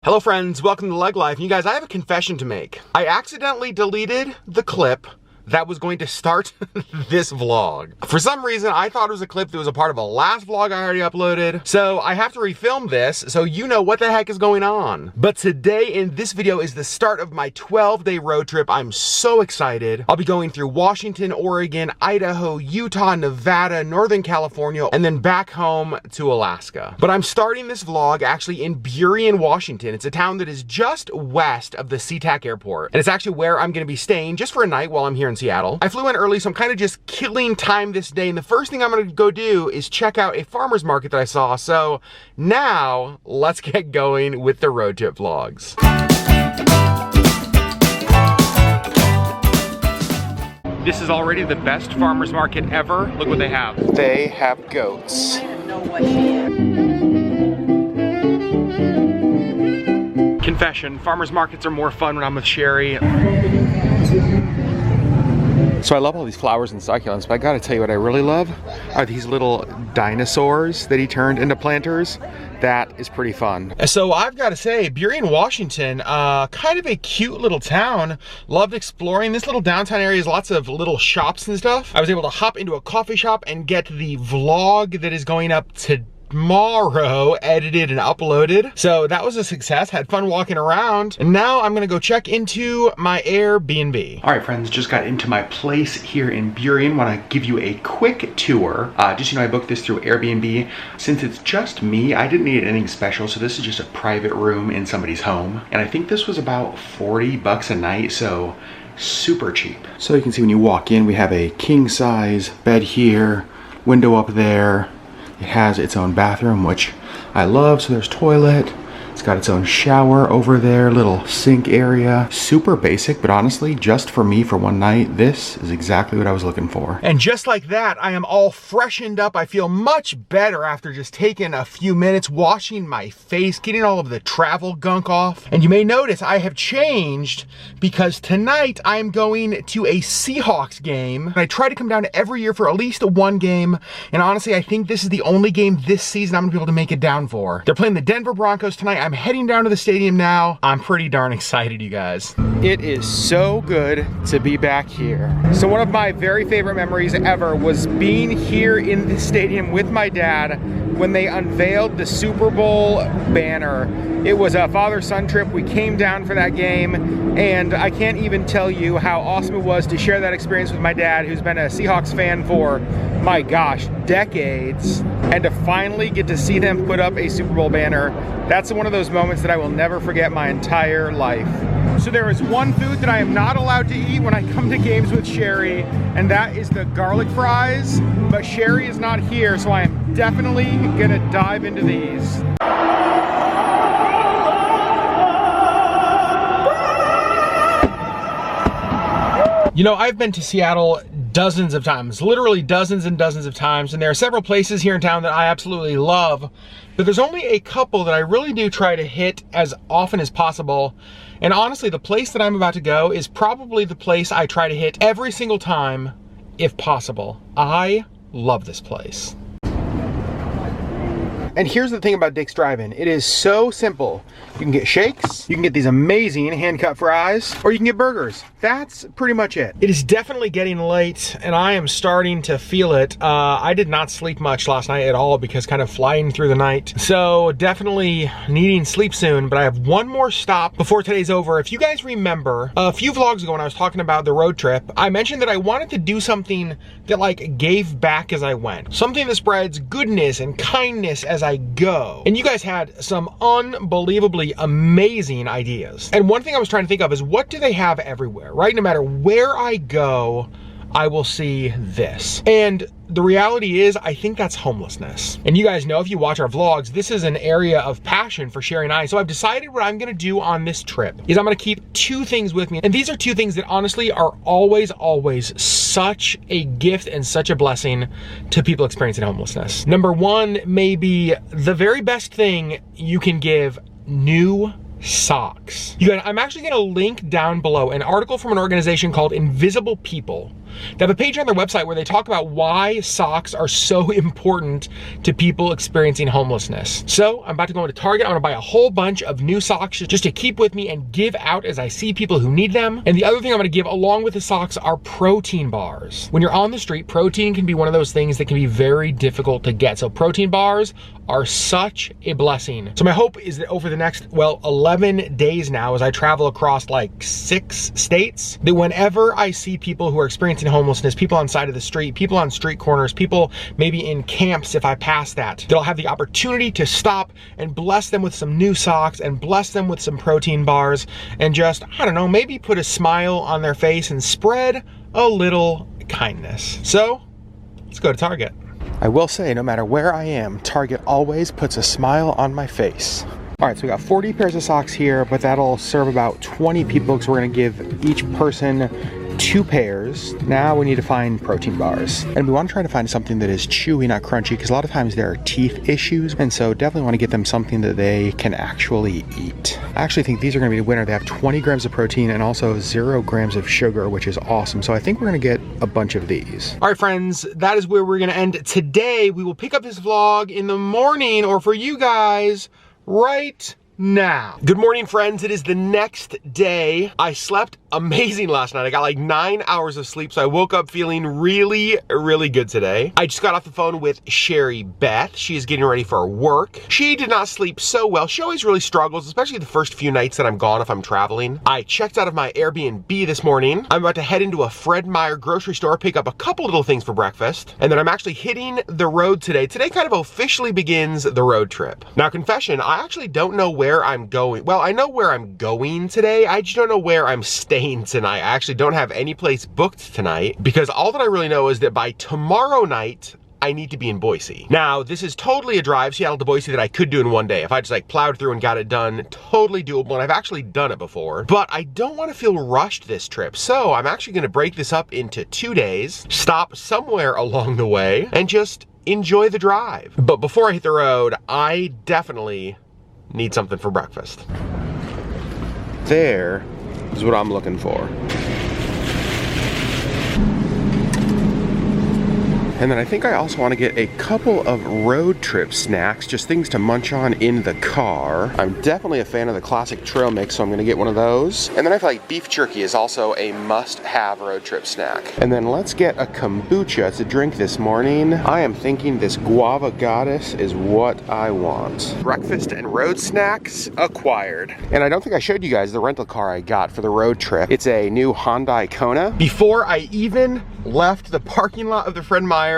Hello friends, welcome to LeggLife. And you guys, I have a confession to make. I accidentally deleted the clip that was going to start this vlog. For some reason, I thought it was a clip that was a part of a last vlog I already uploaded. So I have to refilm this so you know what the heck is going on. But today in this video is the start of my 12-day road trip. I'm so excited. I'll be going through Washington, Oregon, Idaho, Utah, Nevada, Northern California, and then back home to Alaska. But I'm starting this vlog actually in Burien, Washington. It's a town that is just west of the SeaTac airport. And it's actually where I'm gonna be staying just for a night while I'm here in Seattle. I flew in early, so I'm kind of just killing time this day. And the first thing I'm gonna go do is check out a farmer's market that I saw. So now let's get going with the road trip vlogs. This is already the best farmer's market ever. Look what they have. They have goats. I don't know what she is. Confession, farmer's markets are more fun when I'm with Sherri. So I love all these flowers and succulents, but I gotta tell you what I really love are these little dinosaurs that he turned into planters. That is pretty fun. So I've got to say, Burien, Washington, kind of a cute little town. Loved exploring. This little downtown area has lots of little shops and stuff. I was able to hop into a coffee shop and get the vlog that is going up tomorrow edited and uploaded. So that was a success. Had fun walking around. And now I'm gonna go check into my Airbnb. All right, friends, just got into my place here in Burien. Wanna give you a quick tour. Just, I booked this through Airbnb. Since it's just me, I didn't need anything special. So this is just a private room in somebody's home. And I think this was about 40 bucks a night. So super cheap. So you can see when you walk in, we have a king size bed here, window up there. It has its own bathroom, which I love. So there's toilet. It's got its own shower over there, little sink area. Super basic, but honestly, just for me for one night, this is exactly what I was looking for. And just like that, I am all freshened up. I feel much better after just taking a few minutes, washing my face, getting all of the travel gunk off. And you may notice I have changed because tonight I'm going to a Seahawks game. I try to come down every year for at least one game. And honestly, I think this is the only game this season I'm gonna be able to make it down for. They're playing the Denver Broncos tonight. I'm heading down to the stadium now. I'm pretty darn excited, you guys. It is so good to be back here. So one of my very favorite memories ever was being here in the stadium with my dad when they unveiled the Super Bowl banner. It was a father-son trip. We came down for that game, and I can't even tell you how awesome it was to share that experience with my dad, who's been a Seahawks fan for, my gosh, decades, and to finally get to see them put up a Super Bowl banner. That's one of those moments that I will never forget my entire life. So there is one food that I am not allowed to eat when I come to games with Sherri, and that is the garlic fries, but Sherri is not here, so I am definitely gonna dive into these. You know, I've been to Seattle dozens of times, literally dozens and dozens of times, and there are several places here in town that I absolutely love, but there's only a couple that I really do try to hit as often as possible. And honestly, the place that I'm about to go is probably the place I try to hit every single time, if possible. I love this place. And here's the thing about Dick's Drive-In. It is so simple. You can get shakes, you can get these amazing hand-cut fries, or you can get burgers. That's pretty much it. It is definitely getting late, and I am starting to feel it. I did not sleep much last night at all because kind of flying through the night. So definitely needing sleep soon, but I have one more stop before today's over. If you guys remember, a few vlogs ago when I was talking about the road trip, I mentioned that I wanted to do something that like gave back as I went. Something that spreads goodness and kindness as I go. And you guys had some unbelievably amazing ideas. And one thing I was trying to think of is, what do they have everywhere, right? No matter where I go, I will see this. And the reality is, I think that's homelessness. And you guys know, if you watch our vlogs, this is an area of passion for Sherri and I. So I've decided what I'm gonna do on this trip is I'm gonna keep two things with me. And these are two things that honestly are always, always such a gift and such a blessing to people experiencing homelessness. Number one may be the very best thing you can give: new socks. You guys, I'm actually gonna link down below an article from an organization called Invisible People, They have a page on their website where they talk about why socks are so important to people experiencing homelessness. So I'm about to go into Target. I'm gonna buy a whole bunch of new socks just to keep with me and give out as I see people who need them. And the other thing I'm gonna give along with the socks are protein bars. When you're on the street, protein can be one of those things that can be very difficult to get. So protein bars are such a blessing. So my hope is that over the next, well, 11 days now, as I travel across like 6 states, that whenever I see people who are experiencing homelessness, people on the side of the street, people on street corners, people maybe in camps if I pass that I'll have the opportunity to stop and bless them with some new socks and bless them with some protein bars and just, I don't know, maybe put a smile on their face and spread a little kindness. So let's go to Target. I will say, no matter where I am, Target always puts a smile on my face. All right, so we got 40 pairs of socks here, but that'll serve about 20 people because we're gonna give each person 2 pairs. Now we need to find protein bars. And we wanna try to find something that is chewy, not crunchy, because a lot of times there are teeth issues, and so definitely wanna get them something that they can actually eat. I actually think these are gonna be the winner. They have 20 grams of protein and also 0 grams of sugar, which is awesome. So I think we're gonna get a bunch of these. All right, friends, that is where we're gonna end today. We will pick up this vlog in the morning, or for you guys, right now. Good morning, friends. It is the next day. I slept amazing last night. I got like 9 hours of sleep, so I woke up feeling really, really good today. I just got off the phone with Sherri Beth. She is getting ready for work. She did not sleep so well. She always really struggles, especially the first few nights that I'm gone if I'm traveling. I checked out of my Airbnb this morning. I'm about to head into a Fred Meyer grocery store, pick up a couple little things for breakfast, and then I'm actually hitting the road today. Today kind of officially begins the road trip. Now, confession, I actually don't know where I'm going. Well, I know where I'm going today. I just don't know where I'm staying tonight. I actually don't have any place booked tonight because all that I really know is that by tomorrow night, I need to be in Boise. Now, this is totally a drive, Seattle to Boise, that I could do in one day. If I just like plowed through and got it done, totally doable, and I've actually done it before. But I don't want to feel rushed this trip, so I'm actually gonna break this up into 2 days, stop somewhere along the way, and just enjoy the drive. But before I hit the road, I definitely need something for breakfast. There is what I'm looking for. And then I think I also want to get a couple of road trip snacks, just things to munch on in the car. I'm definitely a fan of the classic trail mix, so I'm gonna get one of those. And then I feel like beef jerky is also a must-have road trip snack. And then let's get a kombucha to drink this morning. I am thinking this guava goddess is what I want. Breakfast and road snacks acquired. And I don't think I showed you guys the rental car I got for the road trip. It's a new Hyundai Kona. Before I even left the parking lot of the Fred Meyer,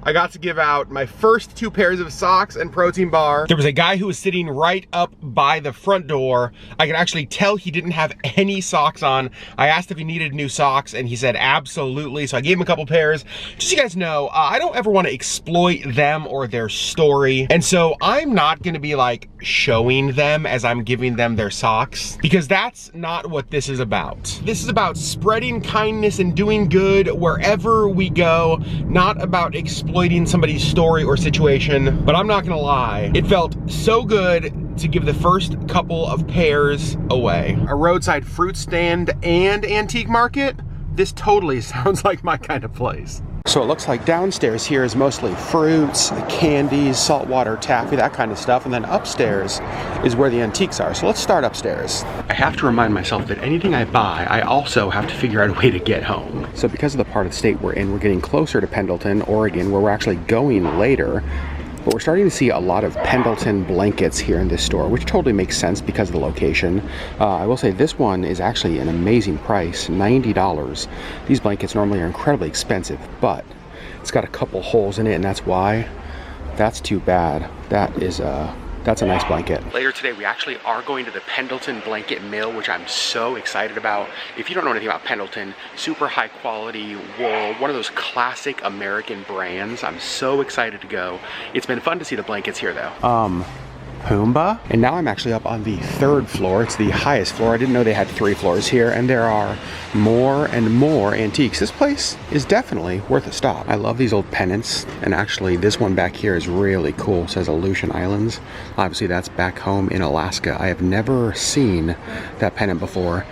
I got to give out my first 2 pairs of socks and protein bar. There was a guy who was sitting right up by the front door. I could actually tell he didn't have any socks on. I asked if he needed new socks and he said absolutely. So I gave him a couple pairs. Just so you guys know, I don't ever want to exploit them or their story. And so I'm not gonna be like showing them as I'm giving them their socks, because that's not what this is about. This is about spreading kindness and doing good wherever we go, not about exploiting somebody's story or situation. But I'm not gonna lie, it felt so good to give the first couple of pairs away. A roadside fruit stand and antique market? This totally sounds like my kind of place. So it looks like downstairs here is mostly fruits, candies, saltwater taffy, that kind of stuff. And then upstairs is where the antiques are. So let's start upstairs. I have to remind myself that anything I buy, I also have to figure out a way to get home. So because of the part of the state we're in, we're getting closer to Pendleton, Oregon, where we're actually going later. But we're starting to see a lot of Pendleton blankets here in this store, which totally makes sense because of the location. I will say this one is actually an amazing price, $90. These blankets normally are incredibly expensive, but it's got a couple holes in it, and that's why. That's too bad. That's a nice blanket. Later today, we actually are going to the Pendleton Blanket Mill, which I'm so excited about. If you don't know anything about Pendleton, super high quality wool, one of those classic American brands. I'm so excited to go. It's been fun to see the blankets here though. Pumbaa. And now I'm actually up on the 3rd floor. It's the highest floor. I didn't know they had 3 floors here, and there are more and more antiques. This place is definitely worth a stop. I love these old pennants, and actually this one back here is really cool. It says Aleutian Islands. Obviously that's back home in Alaska. I have never seen that pennant before.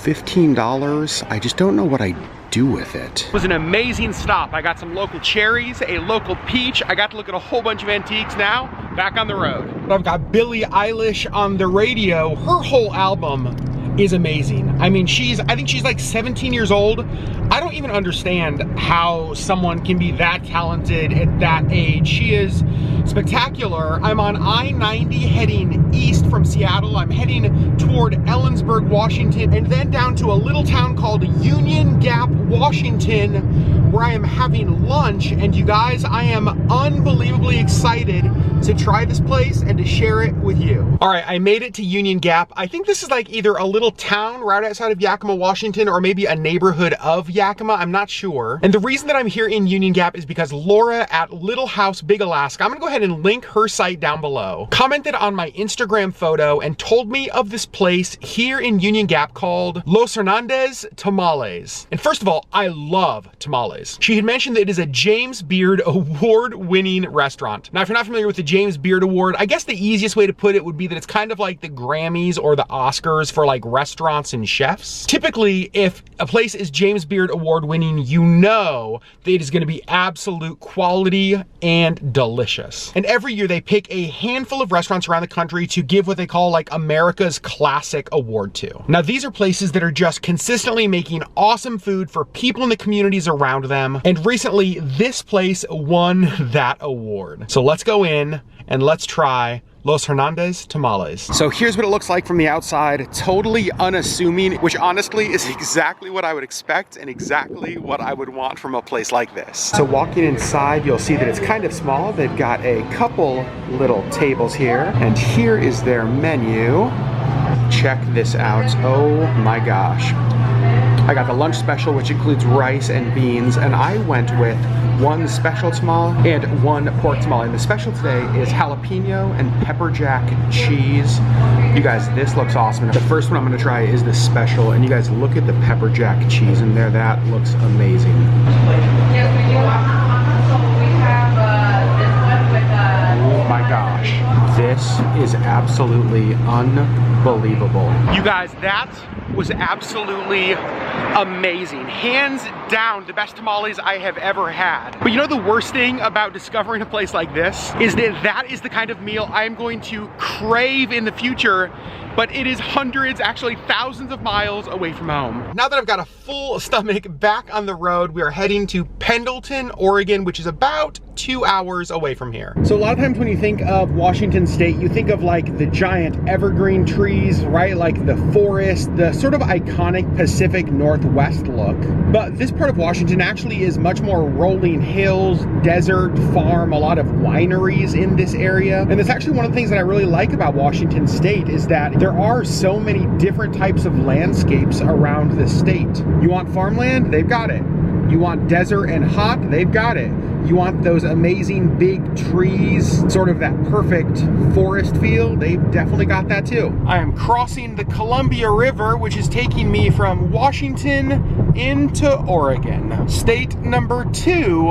$15. I just don't know what I do with it. It was an amazing stop. I got some local cherries, a local peach. I got to look at a whole bunch of antiques. Now, back on the road. I've got Billie Eilish on the radio. Her whole album is amazing. I mean, I think she's like 17 years old. I don't even understand how someone can be that talented at that age. She is spectacular. I'm on I-90 heading east from Seattle. I'm heading toward Ellensburg, Washington, and then down to a little town called Union Gap, Washington, where I am having lunch. And you guys, I am unbelievably excited to try this place and to share it with you. All right, I made it to Union Gap. I think this is like either a little town right outside of Yakima, Washington, or maybe a neighborhood of Yakima. I'm not sure. And the reason that I'm here in Union Gap is because Laura at Little House Big Alaska, I'm gonna go ahead and link her site down below, commented on my Instagram photo and told me of this place here in Union Gap called Los Hernandez Tamales. And first of all, I love tamales. She had mentioned that it is a James Beard award-winning restaurant. Now, if you're not familiar with the James Beard Award, I guess the easiest way to put it would be that it's kind of like the Grammys or the Oscars for like restaurants and chefs. Typically, if a place is James Beard Award winning, you know that it is going to be absolute quality and delicious. And every year they pick a handful of restaurants around the country to give what they call like America's Classic Award to. Now, these are places that are just consistently making awesome food for people in the communities around them. And recently, this place won that award. So let's go in and let's try Los Hernandez Tamales. So here's what it looks like from the outside. Totally unassuming, which honestly is exactly what I would expect and exactly what I would want from a place like this. So walking inside, you'll see that it's kind of small. They've got a couple little tables here, and here is their menu. Check this out. Oh my gosh. I got the lunch special, which includes rice and beans, and I went with one special tamale and one pork tamale. And the special today is jalapeno and pepper jack cheese. You guys, this looks awesome. The first one I'm gonna try is the special, and you guys look at the pepper jack cheese in there. That looks amazing. Oh my gosh, this is absolutely unbelievable. You guys, that was absolutely amazing. Hands down, the best tamales I have ever had. But you know the worst thing about discovering a place like this is that that is the kind of meal I'm going to crave in the future, but it is hundreds, actually thousands of miles away from home. Now that I've got a full stomach back on the road, we are heading to Pendleton, Oregon, which is about 2 hours away from here. So a lot of times when you think of Washington State, you think of like the giant evergreen trees, right? Like the forest, the sort of iconic Pacific Northwest look. But this part of Washington actually is much more rolling hills, desert, farm, a lot of wineries in this area. And that's actually one of the things that I really like about Washington State is that there are so many different types of landscapes around the state. You want farmland? They've got it. You want desert and hot? They've got it. You want those amazing big trees, sort of that perfect forest feel? They've definitely got that too. I am crossing the Columbia River, which is taking me from Washington into Oregon. State number 2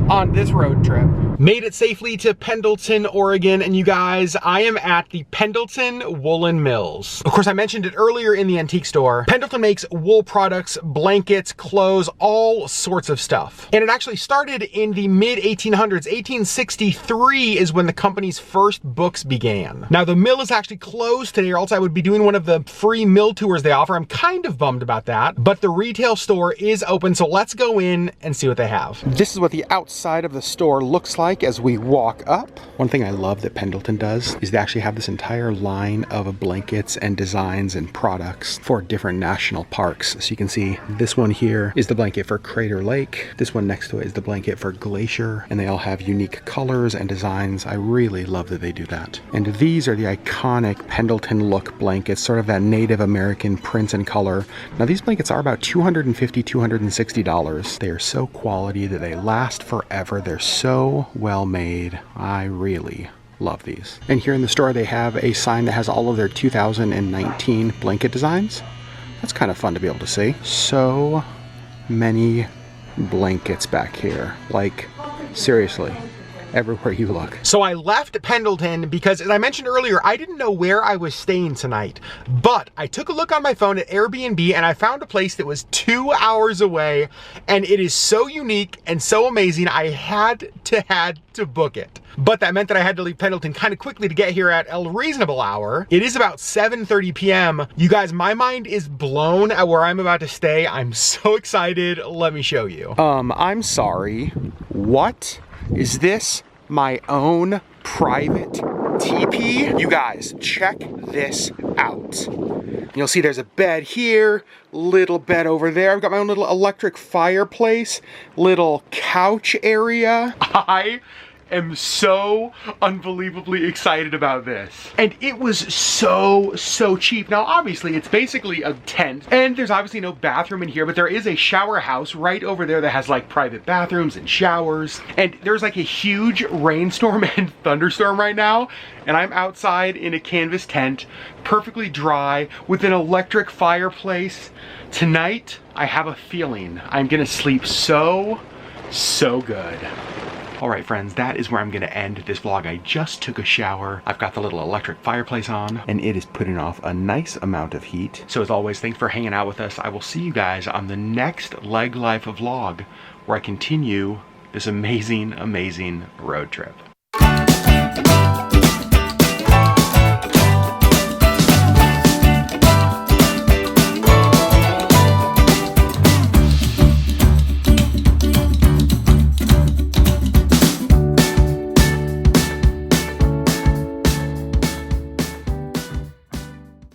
on this road trip. Made it safely to Pendleton, Oregon, and you guys, I am at the Pendleton Woolen Mills. Of course, I mentioned it earlier in the antique store. Pendleton makes wool products, blankets, clothes, all sorts of stuff. And it actually started in the mid-1800s. 1863 is when the company's first books began. Now, the mill is actually closed today, or else I would be doing one of the free mill tours they offer. I'm kind of bummed about that, but the retail store is open, so let's go in and see what they have. This is what the outside of the store looks like as we walk up. One thing I love that Pendleton does is they actually have this entire line of blankets and designs and products for different national parks. So you can see this one here is the blanket for Crater Lake. This one next to it is the blanket for Glacier, and they all have unique colors and designs. I really love that they do that. And these are the iconic Pendleton look blankets, sort of that Native American print and color. Now these blankets are about $250, $260. They are so quality that they last forever. They're so well made. I really love these. And here in the store they have a sign that has all of their 2019 blanket designs. That's kind of fun to be able to see. So many blankets back here, like seriously. everywhere you look. So I left Pendleton because, as I mentioned earlier, I didn't know where I was staying tonight, but I took a look on my phone at Airbnb and I found a place that was 2 hours away, and it is so unique and so amazing, I had to book it. But that meant that I had to leave Pendleton kind of quickly to get here at a reasonable hour. It is about 7:30 p.m. You guys, my mind is blown at where I'm about to stay. I'm so excited. Let me show you. I'm sorry. What? Is this my own private teepee? You guys, check this out. You'll see there's a bed here, little bed over there. I've got my own little electric fireplace, little couch area. I am so unbelievably excited about this. And it was so cheap. Now, obviously, it's basically a tent, and there's obviously no bathroom in here, but there is a shower house right over there that has like private bathrooms and showers. And there's like a huge rainstorm and thunderstorm right now, and I'm outside in a canvas tent, perfectly dry, with an electric fireplace. Tonight, I have a feeling I'm gonna sleep so good. All right, friends, that is where I'm gonna end this vlog. I just took a shower. I've got the little electric fireplace on, and it is putting off a nice amount of heat. So as always, thanks for hanging out with us. I will see you guys on the next LeggLife vlog, where I continue this amazing road trip.